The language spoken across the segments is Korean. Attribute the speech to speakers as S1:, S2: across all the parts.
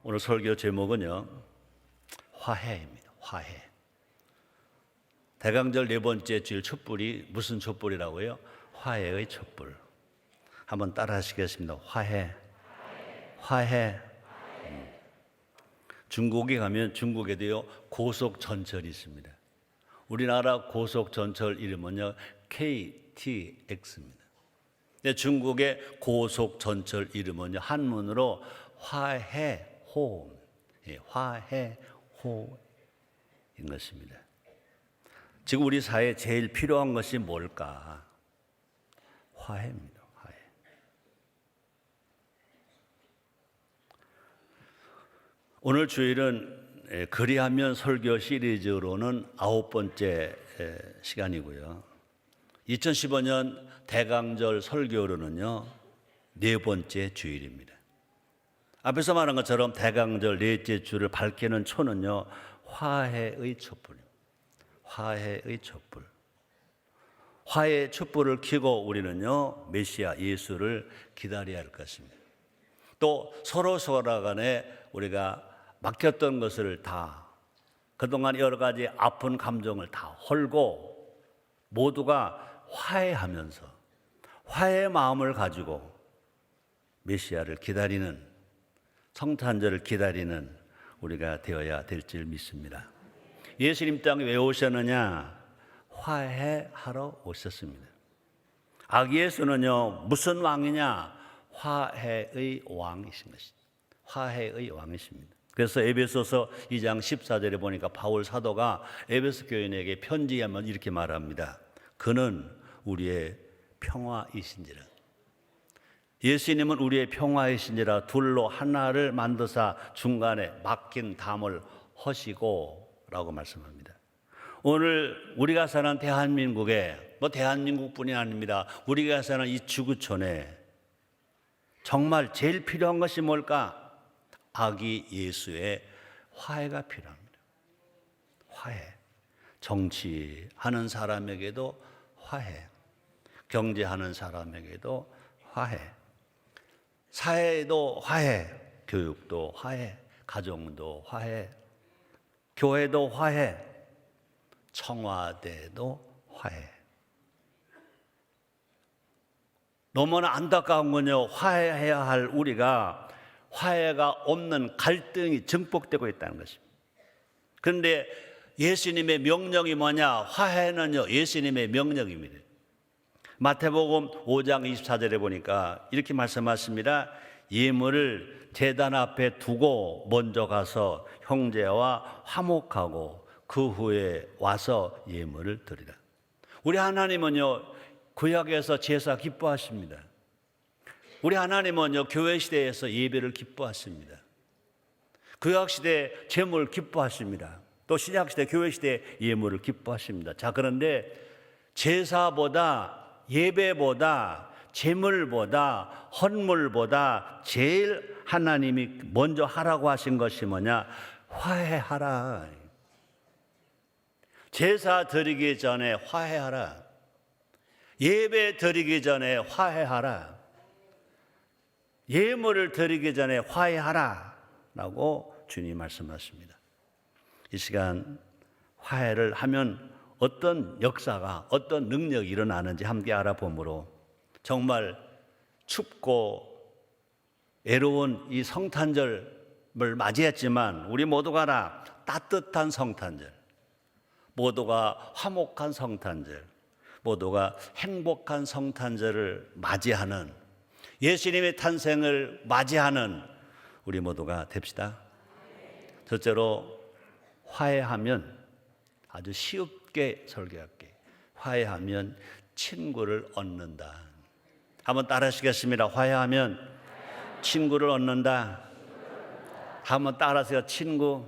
S1: 오늘 설교 제목은요, 화해입니다. 화해. 대강절 네 번째 주일 촛불이 무슨 촛불이라고요? 화해의 촛불. 한번 따라 하시겠습니다. 화해. 화해. 중국에 가면 중국에도요, 고속전철이 있습니다. 우리나라 고속전철 이름은요, KTX입니다. 중국의 고속전철 이름은요, 한문으로 화해호, 화해호인 것입니다. 지금 우리 사회에 제일 필요한 것이 뭘까? 화해입니다. 화해. 오늘 주일은 그리하면 설교 시리즈로는 9번째 시간이고요. 2015년 대강절 설교로는요, 4번째 주일입니다. 앞에서 말한 것처럼 대강절 넷째 주를 밝히는 초는요, 화해의 촛불입니다. 화해의 촛불. 화해의 촛불을 켜고 우리는요, 메시아 예수를 기다려야 할 것입니다. 또 서로 간에 우리가 맡겼던 것을 다, 그동안 여러 가지 아픈 감정을 다 헐고 모두가 화해하면서 화해의 마음을 가지고 메시아를 기다리는, 성탄절을 기다리는 우리가 되어야 될 줄 믿습니다. 예수님 땅에 왜 오셨느냐? 화해하러 오셨습니다. 아기 예수는요, 무슨 왕이냐? 화해의 왕이신 것입니다. 화해의 왕이십니다. 그래서 에베소서 2장 14절에 보니까 바울 사도가 에베소 교인에게 편지하면 이렇게 말합니다. 그는 우리의 평화이신지라. 예수님은 우리의 평화이신지라. 둘로 하나를 만드사 중간에 막힌 담을 허시고 라고 말씀합니다. 오늘 우리가 사는 대한민국에, 대한민국뿐이 아닙니다. 우리가 사는 이 지구촌에 정말 제일 필요한 것이 뭘까? 아기 예수의 화해가 필요합니다. 화해. 정치하는 사람에게도 화해. 경제하는 사람에게도 화해. 사회도 화해. 교육도 화해. 가정도 화해. 교회도 화해. 청와대도 화해. 너무나 안타까운 건요, 화해해야 할 우리가 화해가 없는 갈등이 증폭되고 있다는 것입니다. 그런데 예수님의 명령이 뭐냐? 화해는요, 예수님의 명령입니다. 마태복음 5장 24절에 보니까 이렇게 말씀하십니다. 예물을 제단 앞에 두고 먼저 가서 형제와 화목하고 그 후에 와서 예물을 드리라. 우리 하나님은요, 구약에서 제사 기뻐하십니다. 우리 하나님은요, 교회 시대에서 예배를 기뻐하십니다. 구약 시대 제물 기뻐하십니다. 또 신약 시대 교회 시대 예물을 기뻐하십니다. 자, 그런데 제사보다, 예배보다, 제물보다, 헌물보다 제일 하나님이 먼저 하라고 하신 것이 뭐냐? 화해하라. 제사 드리기 전에 화해하라. 예배 드리기 전에 화해하라. 예물을 드리기 전에 화해하라 라고 주님 말씀하십니다. 이 시간 화해를 하면 어떤 역사가, 어떤 능력이 일어나는지 함께 알아보므로, 정말 춥고 애로운 이 성탄절을 맞이했지만 우리 모두가 알아, 따뜻한 성탄절, 모두가 화목한 성탄절, 모두가 행복한 성탄절을 맞이하는, 예수님의 탄생을 맞이하는 우리 모두가 됩시다. 첫째로, 화해하면, 아주 쉽게 설교할게, 화해하면 친구를 얻는다. 한번 따라 하시겠습니다. 화해하면 친구를 얻는다. 한번 따라 하세요. 친구.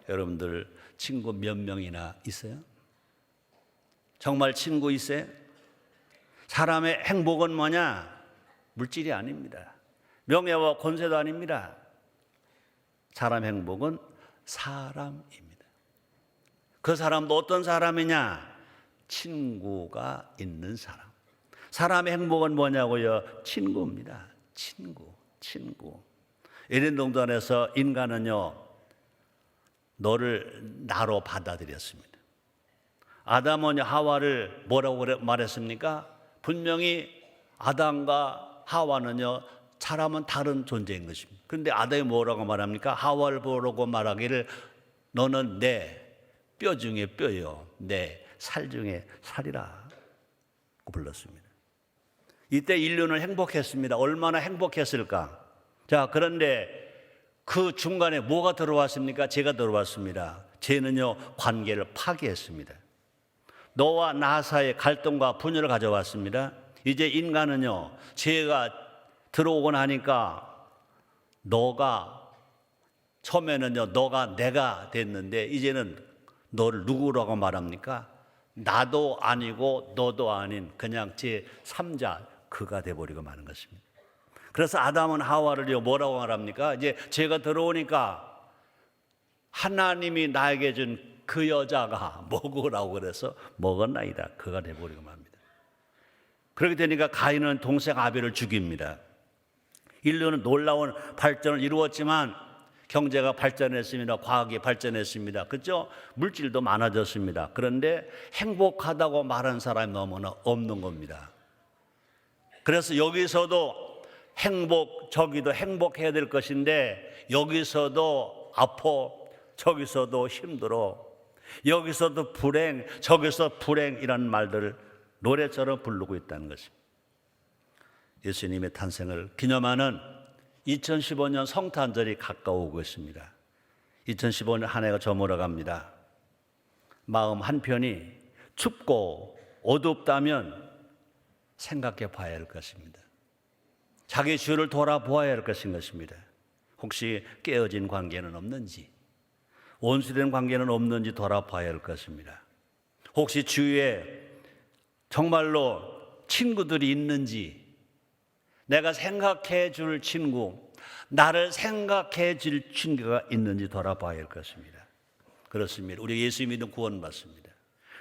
S1: 여러분들 친구 몇 명이나 있어요? 정말 친구 있어요? 사람의 행복은 뭐냐? 물질이 아닙니다. 명예와 권세도 아닙니다. 사람 행복은 사람입니다. 그 사람도 어떤 사람이냐? 친구가 있는 사람. 사람의 행복은 뭐냐고요? 친구입니다. 친구. 에덴 동산에서 인간은요, 너를 나로 받아들였습니다. 아담은 하와를 뭐라고 말했습니까? 분명히 아담과 하와는요, 사람은 다른 존재인 것입니다. 그런데 아담이 뭐라고 말합니까? 하와를 보라고 말하기를 너는 내 뼈 중에 뼈요, 내 살 중에 살이라 고 불렀습니다. 이때 인류는 행복했습니다. 얼마나 행복했을까? 자, 그런데 그 중간에 뭐가 들어왔습니까? 죄가 들어왔습니다. 죄는요, 관계를 파괴했습니다. 너와 나 사이의 갈등과 분열을 가져왔습니다. 이제 인간은요, 죄가 들어오고 나니까 처음에는요, 너가 내가 됐는데 이제는 너를 누구라고 말합니까? 나도 아니고 너도 아닌 그냥 제3자 그가 돼버리고 마는 것입니다. 그래서 아담은 하와를요, 뭐라고 말합니까? 이제 죄가 들어오니까 하나님이 나에게 준 그 여자가 먹으라고 그래서 먹었나이다. 그가 돼버리고 맙니다. 그렇게 되니까 가인은 동생 아벨을 죽입니다. 인류는 놀라운 발전을 이루었지만 경제가 발전했습니다. 과학이 발전했습니다. 그렇죠? 물질도 많아졌습니다. 그런데 행복하다고 말하는 사람이 너무나 없는 겁니다. 그래서 여기서도 저기도 행복해야 될 것인데 여기서도 아파, 저기서도 힘들어, 여기서도 불행, 저기서 불행이라는 말들을 노래처럼 부르고 있다는 것입니다. 예수님의 탄생을 기념하는 2015년 성탄절이 가까워오고 있습니다. 2015년 한 해가 저물어갑니다. 마음 한편이 춥고 어둡다면 생각해 봐야 할 것입니다. 자기 주를 돌아보아야 할 것입니다. 혹시 깨어진 관계는 없는지, 원수된 관계는 없는지 돌아봐야 할 것입니다. 혹시 주위에 정말로 친구들이 있는지, 내가 생각해 줄 친구, 나를 생각해 줄 친구가 있는지 돌아봐야 할 것입니다. 그렇습니다. 우리 예수 믿으면 구원받습니다.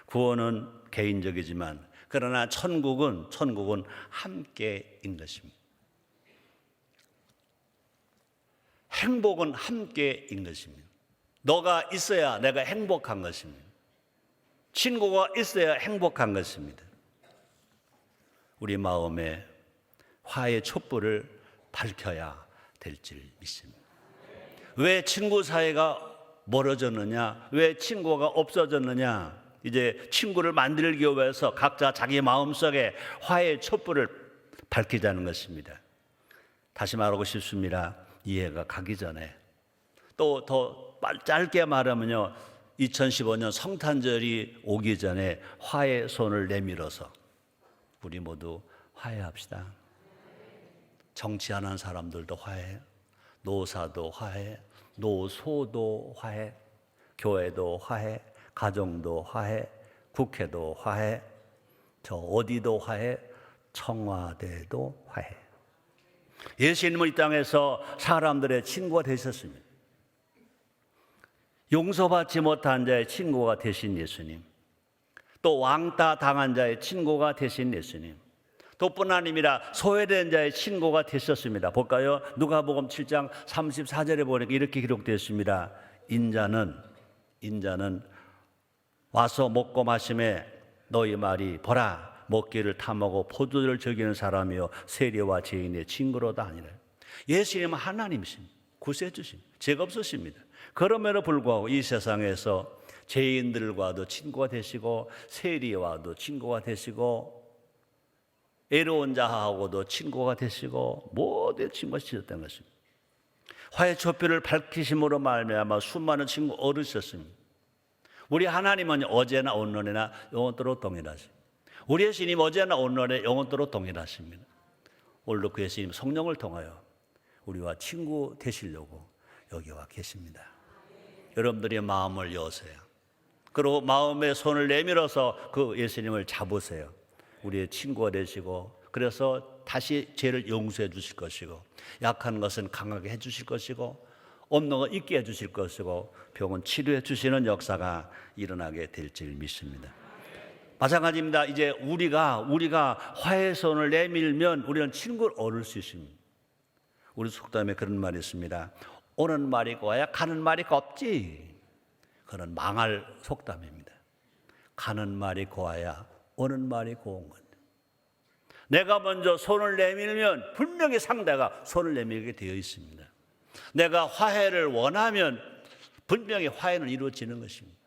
S1: 구원은 개인적이지만 그러나 천국은 함께인 것입니다. 행복은 함께인 것입니다. 너가 있어야 내가 행복한 것입니다. 친구가 있어야 행복한 것입니다. 우리 마음에 화의 촛불을 밝혀야 될 줄 믿습니다. 왜 친구 사이가 멀어졌느냐? 왜 친구가 없어졌느냐? 이제 친구를 만들기 위해서 각자 자기 마음속에 화의 촛불을 밝히자는 것입니다. 다시 말하고 싶습니다. 이해가 가기 전에 또 더 짧게 말하면요, 2015년 성탄절이 오기 전에 화의 손을 내밀어서 우리 모두 화해합시다. 정치하는 사람들도 화해, 노사도 화해, 노소도 화해, 교회도 화해, 가정도 화해, 국회도 화해, 저 어디도 화해, 청와대도 화해. 예수님은 이 땅에서 사람들의 친구가 되셨습니다. 용서받지 못한 자의 친구가 되신 예수님, 또 왕따 당한 자의 친구가 되신 예수님, 또 뿐 아니라 소외된 자의 친구가 되셨습니다. 볼까요? 누가복음 7장 34절에 보니까 이렇게 기록되어 있습니다. 인자는 와서 먹고 마심에 너희 말이 보라 먹기를 탐하고 포도주를 즐기는 사람이요 세리와 죄인의 친구로다 하니라. 예수님은 하나님이십니다. 구세주십니다. 죄가 없으십니다. 그럼에도 불구하고 이 세상에서 죄인들과도 친구가 되시고 세리와도 친구가 되시고 애로운 자하고도 친구가 되시고 모든 친구가 되셨다는 것입니다. 화의 촛불을 밝히심으로 말미암아 수많은 친구 얻으셨습니다. 우리 하나님은 어제나 오늘이나 영원토록 동일하십니다. 우리 예수님 어제나 오늘에 영원토록 동일하십니다. 오늘도 그 예수님 성령을 통하여 우리와 친구 되시려고 여기 와 계십니다. 여러분들의 마음을 여세요. 그리고 마음에 손을 내밀어서 그 예수님을 잡으세요. 우리의 친구가 되시고, 그래서 다시 죄를 용서해 주실 것이고, 약한 것은 강하게 해 주실 것이고, 없는 것 있게 해 주실 것이고, 병은 치료해 주시는 역사가 일어나게 될 줄 믿습니다. 마찬가지입니다. 이제 우리가 화해의 손을 내밀면 우리는 친구를 얻을 수 있습니다. 우리 속담에 그런 말이 있습니다. 오는 말이 고와야 가는 말이 곱지. 그는 망할 속담입니다. 가는 말이 고와야 오는 말이 고운 건데, 내가 먼저 손을 내밀면 분명히 상대가 손을 내밀게 되어 있습니다. 내가 화해를 원하면 분명히 화해는 이루어지는 것입니다.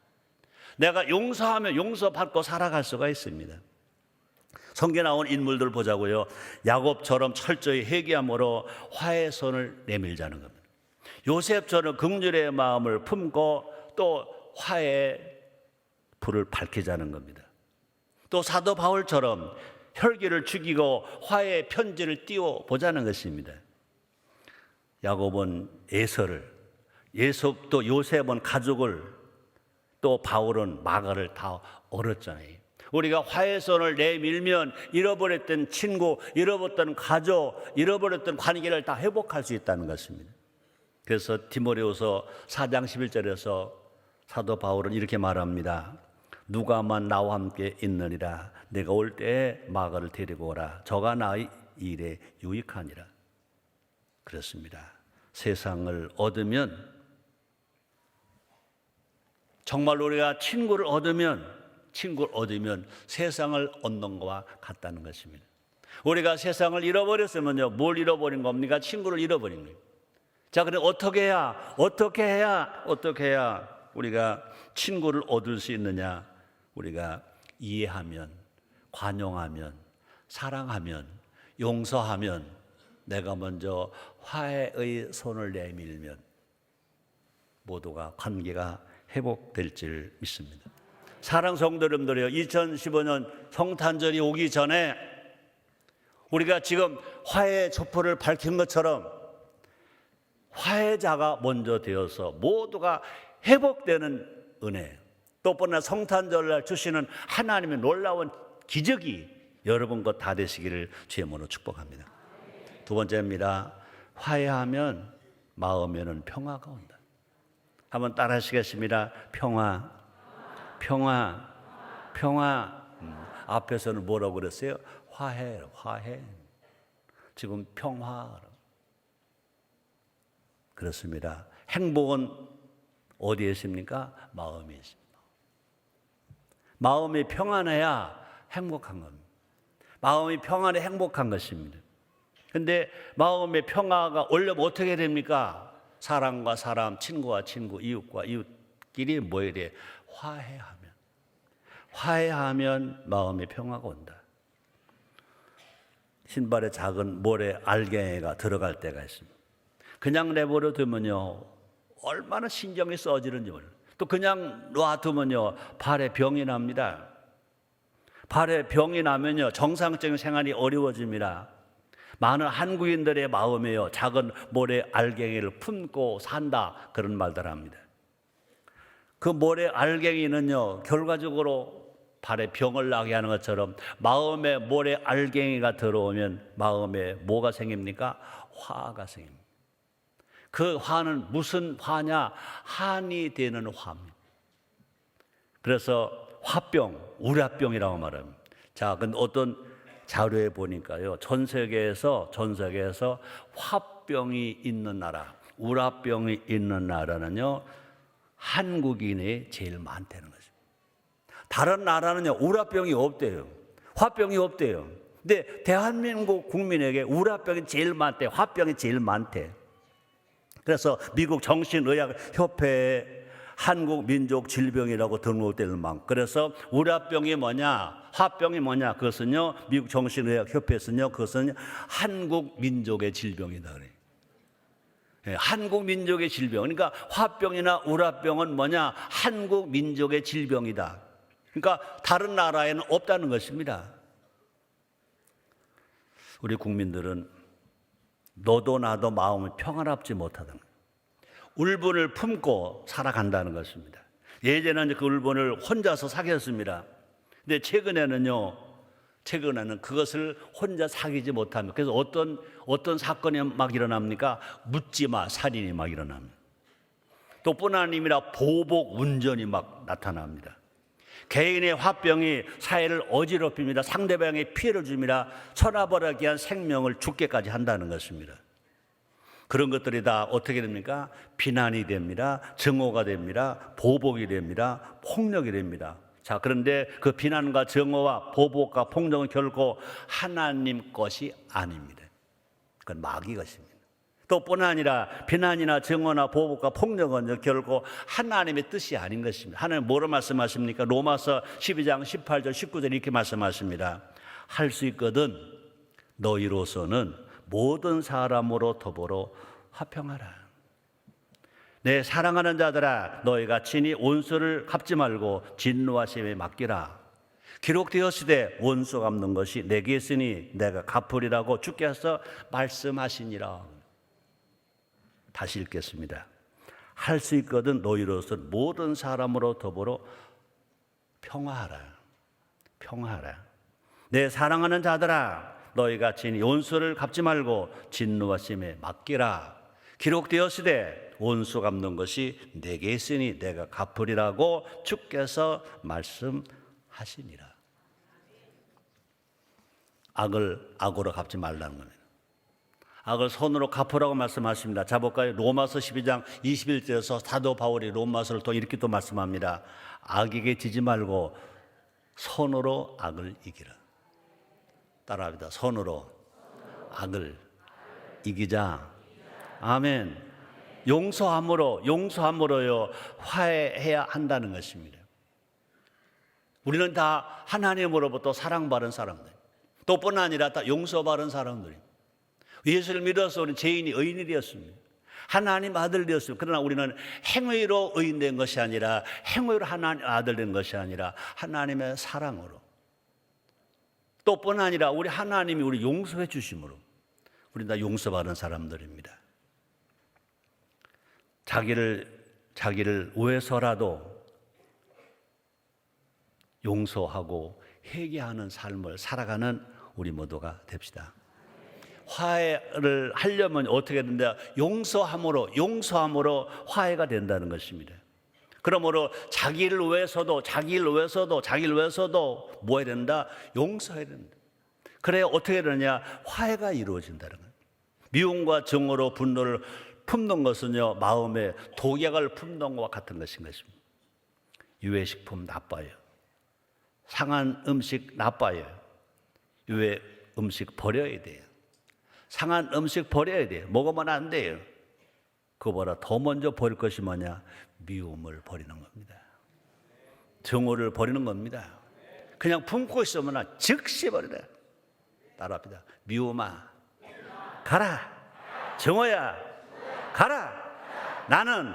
S1: 내가 용서하면 용서받고 살아갈 수가 있습니다. 성경에 나온 인물들 보자고요. 야곱처럼 철저히 회개함으로 화해의 손을 내밀자는 겁니다. 요셉처럼 긍휼의 마음을 품고 또 화해의 불을 밝히자는 겁니다. 또 사도 바울처럼 혈기를 죽이고 화해의 편지를 띄워보자는 것입니다. 야곱은 에서를, 또 요셉은 가족을, 또 바울은 마가를 다 얻었잖아요. 우리가 화해의 손을 내밀면 잃어버렸던 친구, 잃어버렸던 가족, 잃어버렸던 관계를 다 회복할 수 있다는 것입니다. 그래서 디모데후서 4장 11절에서 사도 바울은 이렇게 말합니다. 누가만 나와 함께 있느니라. 내가 올 때에 마가를 데리고 오라. 저가 나의 일에 유익하니라. 그렇습니다. 세상을 얻으면, 정말 우리가 친구를 얻으면 세상을 얻는 것과 같다는 것입니다. 우리가 세상을 잃어버렸으면요, 뭘 잃어버린 겁니까? 친구를 잃어버린 거예요. 자, 그럼 어떻게 해야 우리가 친구를 얻을 수 있느냐? 우리가 이해하면, 관용하면, 사랑하면, 용서하면, 내가 먼저 화해의 손을 내밀면 모두가 관계가 회복될 줄 믿습니다. 사랑 성도 여러분들이요, 2015년 성탄절이 오기 전에 우리가 지금 화해의 촛불을 밝힌 것처럼 화해자가 먼저 되어서 모두가 회복되는 은혜, 또 뿐나 성탄절날 주시는 하나님의 놀라운 기적이 여러분 것 다 되시기를 주의 이름으로 축복합니다. 두 번째입니다. 화해하면 마음에는 평화가 온다. 한번 따라 하시겠습니다. 평화. 앞에서는 뭐라고 그랬어요? 화해. 지금 평화. 그렇습니다. 행복은 어디에 있습니까? 마음에 있습니다. 마음이 평안해야 행복한 겁니다. 마음이 평안해 행복한 것입니다. 그런데 마음의 평화가 오려면 어떻게 됩니까? 사람과 사람, 친구와 친구, 이웃과 이웃끼리 뭐에 대해 화해하면 마음의 평화가 온다. 신발에 작은 모래 알갱이가 들어갈 때가 있습니다. 그냥 내버려 두면요, 얼마나 신경이 써지는지 몰라요. 또 그냥 놔두면요, 발에 병이 납니다. 발에 병이 나면요, 정상적인 생활이 어려워집니다. 많은 한국인들의 마음에요, 작은 모래 알갱이를 품고 산다, 그런 말들 합니다. 그 모래 알갱이는요, 결과적으로 발에 병을 나게 하는 것처럼 마음에 모래 알갱이가 들어오면 마음에 뭐가 생깁니까? 화가 생깁니다. 그 화는 무슨 화냐? 한이 되는 화입니다. 그래서 화병, 우라병이라고 말합니다. 자, 근데 어떤 자료에 보니까요, 전 세계에서 화병이 있는 나라, 우라병이 있는 나라는요, 한국인이 제일 많다는 거죠. 다른 나라는요, 우라병이 없대요. 화병이 없대요. 근데 대한민국 국민에게 우라병이 제일 많대, 화병이 제일 많대. 그래서 미국 정신의학협회에 한국민족질병이라고 등록되는 만큼, 그래서 우라병이 뭐냐, 화병이 뭐냐, 그것은요, 미국 정신의학협회에서는요, 그것은 한국민족의 질병이다 그래요. 예, 한국민족의 질병. 그러니까 화병이나 우라병은 뭐냐, 한국민족의 질병이다. 그러니까 다른 나라에는 없다는 것입니다. 우리 국민들은 너도 나도 마음을 평안하지 못하다는 거예요. 울분을 품고 살아간다는 것입니다. 예전에는 그 울분을 혼자서 사귀었습니다. 근데 최근에는 그것을 혼자 사귀지 못합니다. 그래서 어떤 사건이 막 일어납니까? 묻지마 살인이 막 일어납니다. 또 뿐 아니라 보복 운전이 막 나타납니다. 개인의 화병이 사회를 어지럽힙니다. 상대방의 피해를 줍니다. 천하벌하게 한 생명을 죽게까지 한다는 것입니다. 그런 것들이 다 어떻게 됩니까? 비난이 됩니다. 증오가 됩니다. 보복이 됩니다. 폭력이 됩니다. 자, 그런데 그 비난과 증오와 보복과 폭력은 결코 하나님 것이 아닙니다. 그건 마귀 것입니다. 또 뿐 아니라 비난이나 증오나 보복과 폭력은 결코 하나님의 뜻이 아닌 것입니다. 하나님 뭐로 말씀하십니까? 로마서 12장 18절 19절 이렇게 말씀하십니다. 할 수 있거든 너희로서는 모든 사람으로 더불어 화평하라. 내 사랑하는 자들아 너희가 친히 원수를 갚지 말고 진노하심에 맡기라. 기록되었으되 원수 갚는 것이 내게 있으니 내가 갚으리라고 주께서 말씀하시니라. 다시 읽겠습니다. 할 수 있거든 너희로서 모든 사람으로 더불어 평화하라. 평화하라. 내 사랑하는 자들아 너희가 친히 원수를 갚지 말고 진노하심에 맡기라. 기록되었으되 원수 갚는 것이 내게 있으니 내가 갚으리라고 주께서 말씀하시니라. 악을 악으로 갚지 말라는 겁니다. 악을 손으로 갚으라고 말씀하십니다. 자 볼까요? 로마서 12장 21절에서 사도 바울이 로마서를 또 이렇게 또 말씀합니다. 악에게 지지 말고 손으로 악을 이기라. 따라합니다. 손으로 악을 이기자. 아멘. 용서함으로요 화해해야 한다는 것입니다. 우리는 다 하나님으로부터 사랑받은 사람들, 또 뿐 아니라 다 용서받은 사람들입니다. 예수를 믿어서 우리는 죄인이 의인이 되었습니다. 하나님 아들 되었습니다. 그러나 우리는 행위로 의인된 것이 아니라, 행위로 하나님 아들 된 것이 아니라 하나님의 사랑으로, 또 뿐 아니라 우리 하나님이 우리 용서해 주심으로 우리는 다 용서받은 사람들입니다. 자기를 위해서라도 용서하고 회개하는 삶을 살아가는 우리 모두가 됩시다. 화해를 하려면 어떻게 된다? 용서함으로 화해가 된다는 것입니다. 그러므로 자기를 위해서도 뭐 해야 된다? 용서해야 된다. 그래야 어떻게 되느냐? 화해가 이루어진다는 거예요. 미움과 증오로 분노를 품는 것은요, 마음에 독약을 품는 것과 같은 것인 것입니다. 유해식품 나빠요. 상한 음식 나빠요. 유해 음식 버려야 돼요. 상한 음식 버려야 돼요. 먹으면 안 돼요. 그거보다 더 먼저 버릴 것이 뭐냐? 미움을 버리는 겁니다. 증오를 버리는 겁니다. 그냥 품고 있으면 즉시 버리라. 따라합니다. 미움아, 가라. 증오야, 가라. 나는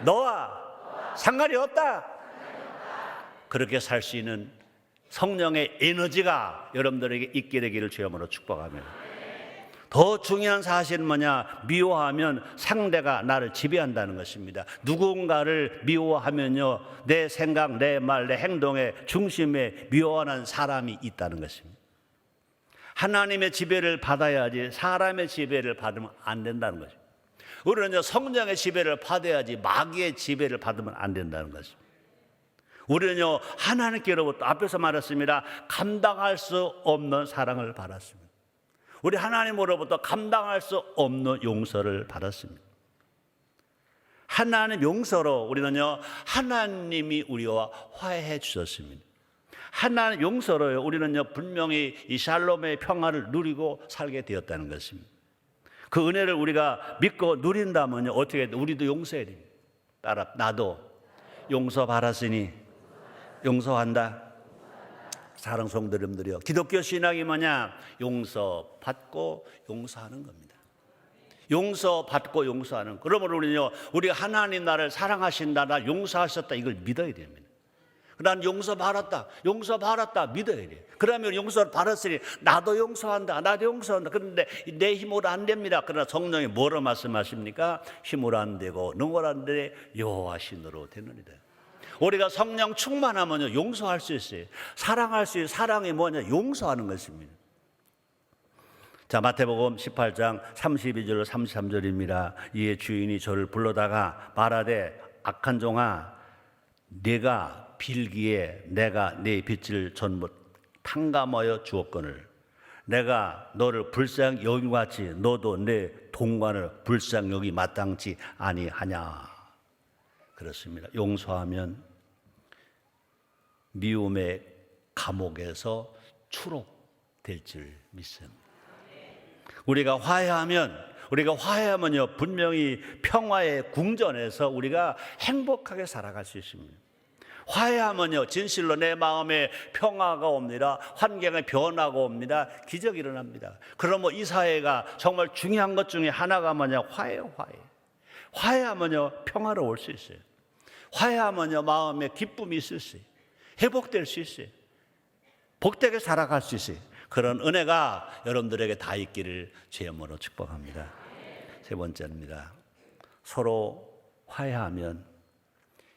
S1: 너와 상관이 없다. 그렇게 살 수 있는 성령의 에너지가 여러분들에게 있게 되기를 주님으로 축복합니다. 더 중요한 사실은 뭐냐? 미워하면 상대가 나를 지배한다는 것입니다. 누군가를 미워하면요, 내 생각, 내 말, 내 행동의 중심에 미워하는 사람이 있다는 것입니다. 하나님의 지배를 받아야지 사람의 지배를 받으면 안 된다는 거죠. 우리는 성령의 지배를 받아야지 마귀의 지배를 받으면 안 된다는 것입니다. 우리는요, 하나님께로부터 앞에서 말했습니다. 감당할 수 없는 사랑을 받았습니다. 우리 하나님으로부터 감당할 수 없는 용서를 받았습니다. 하나님 용서로 우리는요, 하나님이 우리와 화해해 주셨습니다. 하나님 용서로요, 우리는요, 분명히 이 샬롬의 평화를 누리고 살게 되었다는 것입니다. 그 은혜를 우리가 믿고 누린다면요, 어떻게 돼? 우리도 용서해야 됩니다. 따라, 나도 용서 받았으니 용서한다. 사랑 성도님들이요, 기독교 신앙이 뭐냐? 용서받고 용서하는 겁니다. 용서받고 용서하는. 그러므로 우리는요, 우리 하나님 나를 사랑하신다, 나 용서하셨다, 이걸 믿어야 됩니다. 난 용서받았다 믿어야 돼요. 그러면 용서를 받았으니 나도 용서한다. 그런데 내 힘으로 안 됩니다. 그러나 성령이 뭐로 말씀하십니까? 힘으로 안 되고 능으로 안 돼 여호와 신으로 되느니라. 우리가 성령 충만하면요, 용서할 수 있어요. 사랑할 수 있어요. 사랑이 뭐냐? 용서하는 것입니다. 자, 마태복음 18장 32절 33절입니다. 이에 주인이 저를 불러다가 말하되, 악한 종아, 네가 빌기에 내가 네 빚을 전부 탕감하여 주었거늘 내가 너를 불쌍히 여긴 것 같이 너도 내 동관을 불쌍히 여기 마땅치 아니하냐. 그렇습니다. 용서하면 미움의 감옥에서 추록될 줄 믿습니다. 우리가 화해하면요 분명히 평화의 궁전에서 우리가 행복하게 살아갈 수 있습니다. 화해하면요 진실로 내 마음에 평화가 옵니다. 환경의 변화가 옵니다. 기적이 일어납니다. 그러면 이 사회가 정말 중요한 것 중에 하나가 뭐냐? 화해하면요 평화로울 수 있어요. 화해하면요 마음에 기쁨이 있을 수 있어요. 회복될 수 있어요. 복되게 살아갈 수 있어요. 그런 은혜가 여러분들에게 다 있기를 주의 이름으로 축복합니다. 세 번째입니다. 서로 화해하면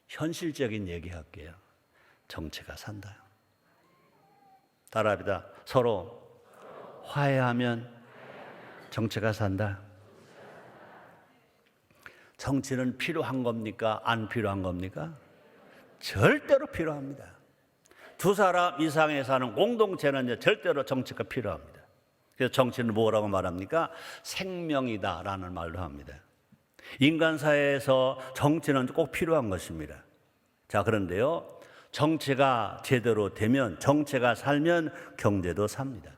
S1: 현실적인 얘기할게요. 정체가 산다. 따라합니다. 서로 화해하면 정체가 산다. 정치는 필요한 겁니까? 안 필요한 겁니까? 절대로 필요합니다. 두 사람 이상에 사는 공동체는 절대로 정치가 필요합니다. 그래서 정치는 뭐라고 말합니까? 생명이다라는 말도 합니다. 인간 사회에서 정치는 꼭 필요한 것입니다. 자, 그런데요, 정치가 제대로 되면, 정치가 살면 경제도 삽니다.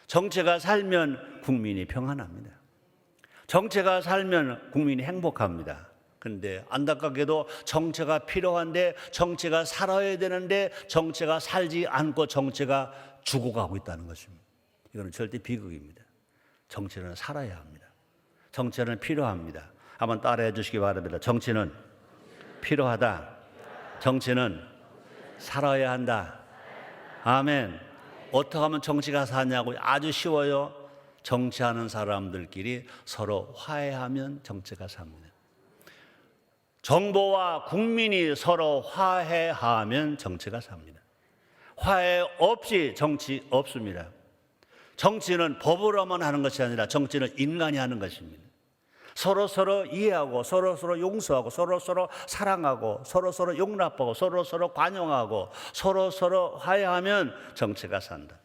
S1: 정치가 살면 국민이 평안합니다. 정치가 살면 국민이 행복합니다. 그런데 안타깝게도 정치가 필요한데, 정치가 살아야 되는데 정치가 살지 않고 정치가 죽어가고 있다는 것입니다. 이거는 절대 비극입니다. 정치는 살아야 합니다. 정치는 필요합니다. 한번 따라해 주시기 바랍니다. 정치는 필요하다. 정치는 살아야 한다. 아멘. 어떻게 하면 정치가 사냐고? 아주 쉬워요. 정치하는 사람들끼리 서로 화해하면 정치가 삽니다. 정부와 국민이 서로 화해하면 정치가 삽니다. 화해 없이 정치 없습니다. 정치는 법으로만 하는 것이 아니라 정치는 인간이 하는 것입니다. 서로 이해하고 서로 용서하고 서로 사랑하고 서로 용납하고 서로 관용하고 서로 화해하면 정치가 산다.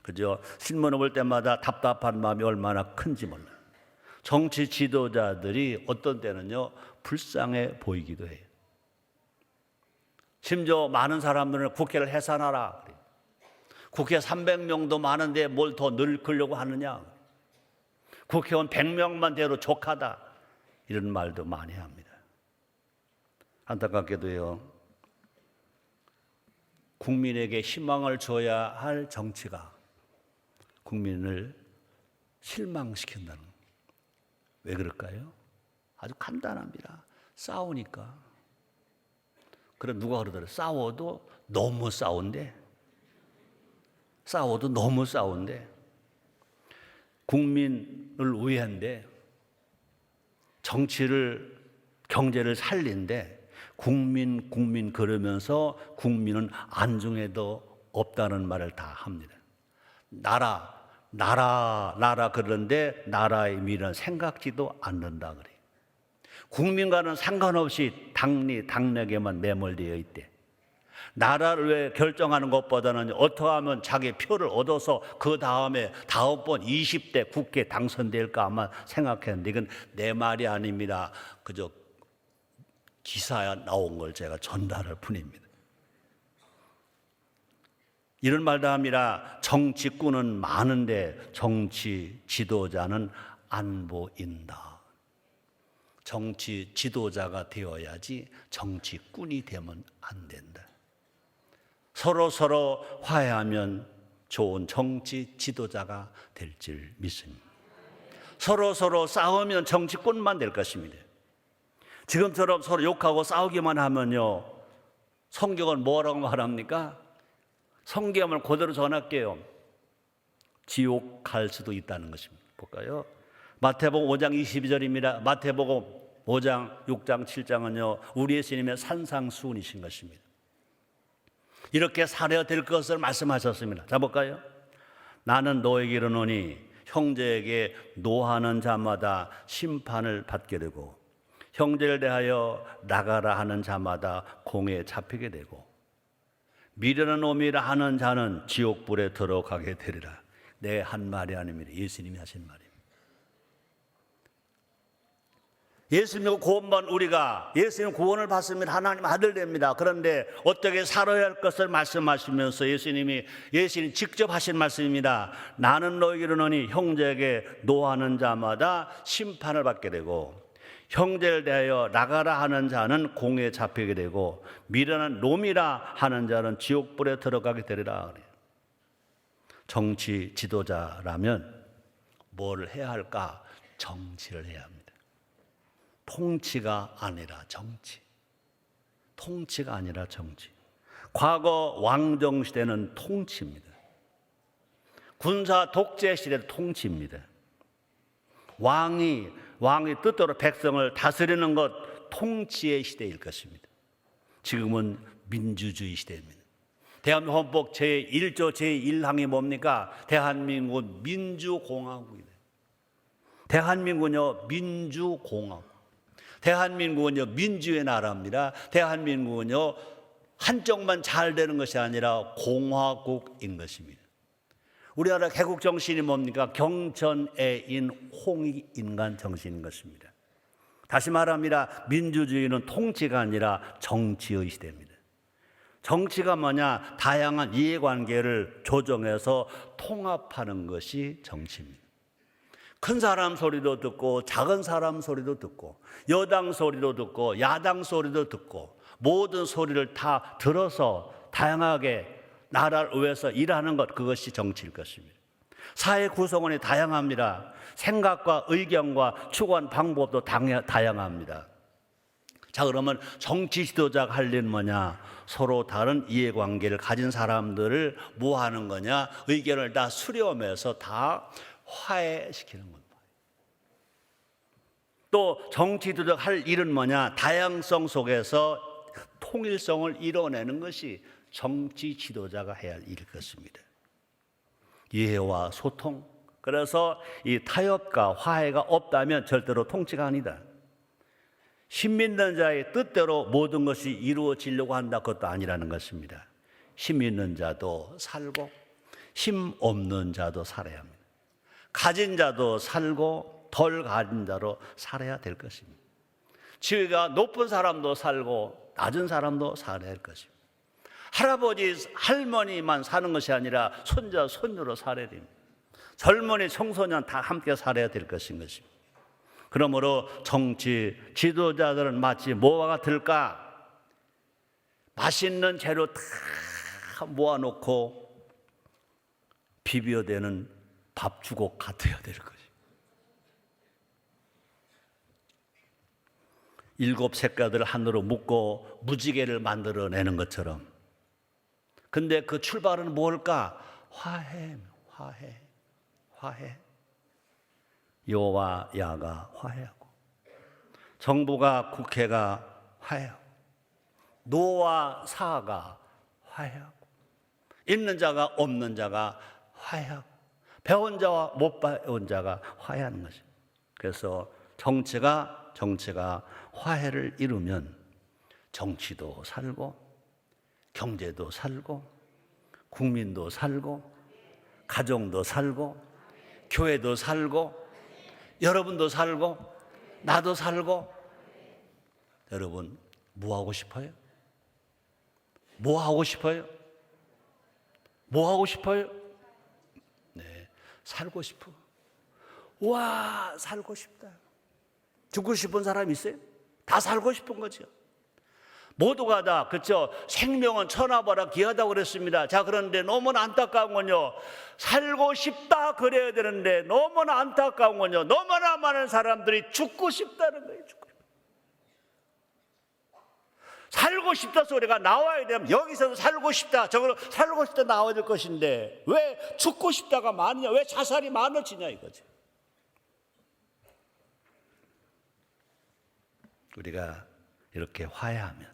S1: 그죠? 신문을 볼 때마다 답답한 마음이 얼마나 큰지 몰라요. 정치 지도자들이 어떤 때는요 불쌍해 보이기도 해요. 심지어 많은 사람들은 국회를 해산하라. 국회 300명도 많은데 뭘 더 늙으려고 하느냐. 국회의원 100명만 돼도 족하다. 이런 말도 많이 합니다. 안타깝게도요, 국민에게 희망을 줘야 할 정치가 국민을 실망시킨다는 거예요. 왜 그럴까요? 아주 간단합니다. 싸우니까. 그럼 누가 그러더라고요. 싸워도 너무 싸운데. 국민을 위한데, 정치를, 경제를 살린데, 국민 그러면서 국민은 안중에도 없다는 말을 다 합니다. 나라 그러는데 나라의 미래는 생각지도 않는다 그래요. 국민과는 상관없이 당락에만 매몰되어 있대. 나라를 왜 결정하는 것보다는 어떻게 하면 자기 표를 얻어서 그 다음에 다음번 20대 국회 당선될까만 생각했는데, 이건 내 말이 아닙니다. 그저 기사에 나온 걸 제가 전달할 뿐입니다. 이런 말도 합니다. 정치꾼은 많은데 정치 지도자는 안 보인다. 정치 지도자가 되어야지 정치꾼이 되면 안 된다. 서로 화해하면 좋은 정치 지도자가 될 줄 믿습니다. 서로 싸우면 정치꾼만 될 것입니다. 지금처럼 서로 욕하고 싸우기만 하면요, 성경은 뭐라고 말합니까? 성경을 그대로 전할게요. 지옥 갈 수도 있다는 것입니다. 볼까요? 마태복음 5장 22절입니다. 마태복음 5장, 6장, 7장은요, 우리 예수님의 산상수훈이신 것입니다. 이렇게 살아야 될 것을 말씀하셨습니다. 자, 볼까요? 나는 너에게 이르노니 형제에게 노하는 자마다 심판을 받게 되고 형제를 대하여 나가라 하는 자마다 공에 잡히게 되고 미련한 놈이라 하는 자는 지옥불에 들어가게 되리라. 내 한 말이 아닙니다. 예수님이 하신 말입니다. 예수님 구원만 우리가 예수님 구원을 받으면 하나님 아들 됩니다. 그런데 어떻게 살아야 할 것을 말씀하시면서 예수님 직접 하신 말씀입니다. 나는 너희에게 이르노니 형제에게 노하는 자마다 심판을 받게 되고 형제를 대하여 나가라 하는 자는 공에 잡히게 되고 미련한 놈이라 하는 자는 지옥불에 들어가게 되리라. 정치 지도자라면 뭘 해야 할까? 정치를 해야 합니다. 통치가 아니라 정치. 통치가 아니라 정치. 과거 왕정 시대는 통치입니다. 군사 독재 시대는 통치입니다. 왕이 뜻대로 백성을 다스리는 것 통치의 시대일 것입니다. 지금은 민주주의 시대입니다. 대한민국 헌법 제1조 제1항이 뭡니까? 대한민국은 민주공화국이다. 대한민국은요 민주공화국. 대한민국은요 민주의 나라입니다. 대한민국은요 한쪽만 잘 되는 것이 아니라 공화국인 것입니다. 우리나라 개국 정신이 뭡니까? 경전애인 홍익인간 정신인 것입니다. 다시 말합니다. 민주주의는 통치가 아니라 정치의 시대입니다. 정치가 뭐냐? 다양한 이해관계를 조정해서 통합하는 것이 정치입니다. 큰 사람 소리도 듣고 작은 사람 소리도 듣고 여당 소리도 듣고 야당 소리도 듣고 모든 소리를 다 들어서 다양하게 나라를 위해서 일하는 것, 그것이 정치일 것입니다. 사회 구성원이 다양합니다. 생각과 의견과 추구한 방법도 다양합니다. 자, 그러면 정치 지도자가 할 일은 뭐냐? 서로 다른 이해관계를 가진 사람들을 뭐 하는 거냐? 의견을 다 수렴해서 다 화해시키는 겁니다. 또 정치 지도자가 할 일은 뭐냐? 다양성 속에서 통일성을 이뤄내는 것이 정치 지도자가 해야 할 일일 것입니다. 이해와 소통. 그래서 이 타협과 화해가 없다면 절대로 통치가 아니다. 힘 있는 자의 뜻대로 모든 것이 이루어지려고 한다, 그것도 아니라는 것입니다. 힘 있는 자도 살고 힘 없는 자도 살아야 합니다. 가진 자도 살고 덜 가진 자로 살아야 될 것입니다. 지위가 높은 사람도 살고 낮은 사람도 살아야 할 것입니다. 할아버지, 할머니만 사는 것이 아니라 손자, 손녀로 살아야 됩니다. 젊은이, 청소년 다 함께 살아야 될 것인 것입니다. 그러므로 정치 지도자들은 마치 뭐와 같을까? 맛있는 재료 다 모아놓고 비벼대는 밥주걱 같아야 될 것입니다. 7 색깔들을 하늘로 묶고 무지개를 만들어내는 것처럼. 근데 그 출발은 뭘까? 화해. 여와 야가 화해하고, 정부가 국회가 화해하고, 노와 사가 화해하고, 있는 자가 없는 자가 화해하고, 배운 자와 못 배운 자가 화해하는 것입니다. 그래서 정치가 화해를 이루면 정치도 살고 경제도 살고 국민도 살고 가정도 살고 교회도 살고 여러분도 살고 나도 살고. 여러분 뭐 하고 싶어요? 뭐 하고 싶어요? 뭐 하고 싶어요? 네, 살고 싶어. 와, 살고 싶다. 죽고 싶은 사람 있어요? 다 살고 싶은 거죠. 모두가 다, 그렇죠? 생명은 천하보다 귀하다고 그랬습니다. 자, 그런데 너무나 안타까운 건요, 살고 싶다 그래야 되는데 너무나 안타까운 건요, 너무나 많은 사람들이 죽고 싶다는 거예요. 살고 싶다 소리가 나와야 되면 여기서도 살고 싶다, 저거 살고 싶다 나와야 될 것인데 왜 죽고 싶다가 많으냐, 왜 자살이 많아지냐 이거지. 우리가 이렇게 화해하면,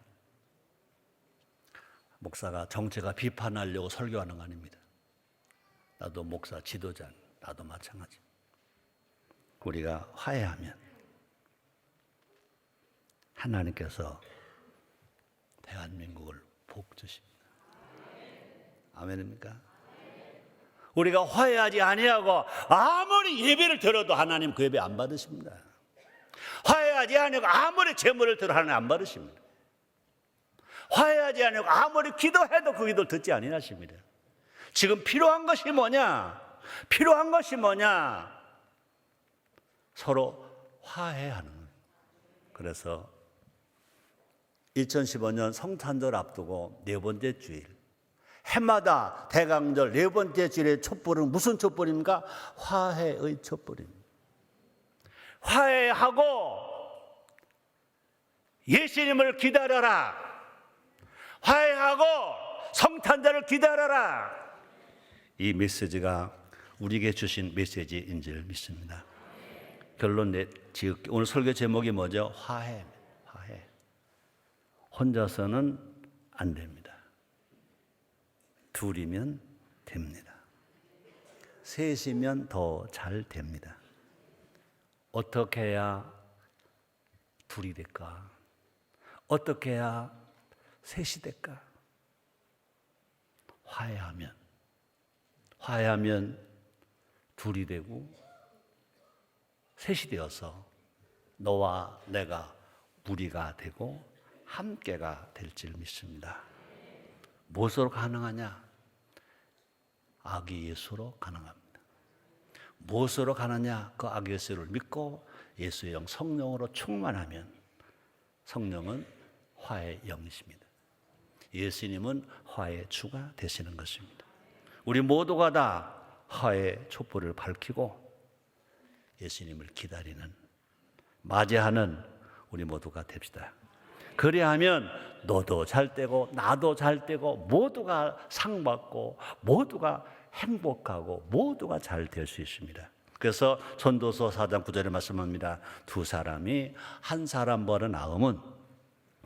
S1: 목사가 정치가 비판하려고 설교하는 거 아닙니다. 나도 목사 지도자, 나도 마찬가지. 우리가 화해하면 하나님께서 대한민국을 복 주십니다. 아멘입니까? 우리가 화해하지 아니하고 아무리 예배를 들어도 하나님 그 예배 안 받으십니다. 화해하지 아니하고 아무리 제물을 들어 하나님 안 받으십니다. 화해하지 아니하고 아무리 기도해도 그 기도를 듣지 아니하십니다. 지금 필요한 것이 뭐냐? 필요한 것이 뭐냐? 서로 화해하는 거예요. 그래서 2015년 성탄절 앞두고 네 번째 주일, 해마다 대강절 네 번째 주일의 촛불은 무슨 촛불입니까? 화해의 촛불입니다. 화해하고 예수님을 기다려라. 화해하고 성탄절을 기다려라. 이 메시지가 우리에게 주신 메시지인 줄 믿습니다. 결론 지을게. 오늘 설교 제목이 뭐죠? 화해. 혼자서는 안 됩니다. 둘이면 됩니다. 셋이면 더 잘 됩니다. 어떻게 해야 둘이 될까? 어떻게 해야 셋이 될까? 화해하면 둘이 되고 셋이 되어서 너와 내가 무리가 되고 함께가 될 줄 믿습니다. 무엇으로 가능하냐? 아기 예수로 가능합니다. 무엇으로 가느냐? 그 아기 예수를 믿고 예수의 영 성령으로 충만하면 성령은 화해의 영이십니다. 예수님은 화해의 주가 되시는 것입니다. 우리 모두가 다 화해의 촛불을 밝히고 예수님을 기다리는, 맞이하는 우리 모두가 됩시다. 그리하면 너도 잘 되고 나도 잘 되고 모두가 상 받고 모두가 행복하고 모두가 잘 될 수 있습니다. 그래서 전도서 4장 9절에 말씀합니다. 두 사람이 한 사람 벌어 나음은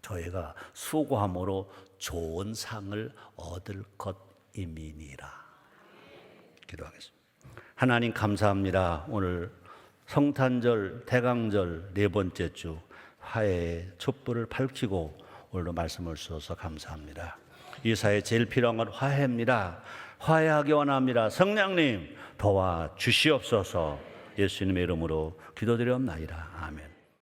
S1: 저희가 수고함으로 좋은 상을 얻을 것임이니라. 기도하겠습니다. 하나님 감사합니다. 오늘 성탄절, 대강절 네 번째 주 화해의 촛불을 밝히고 오늘도 말씀을 주셔서 감사합니다. 이 사회에 제일 필요한 건 화해입니다. 화해하기 원합니다. 성령님 도와주시옵소서. 예수님의 이름으로 기도드리옵나이다. 아멘.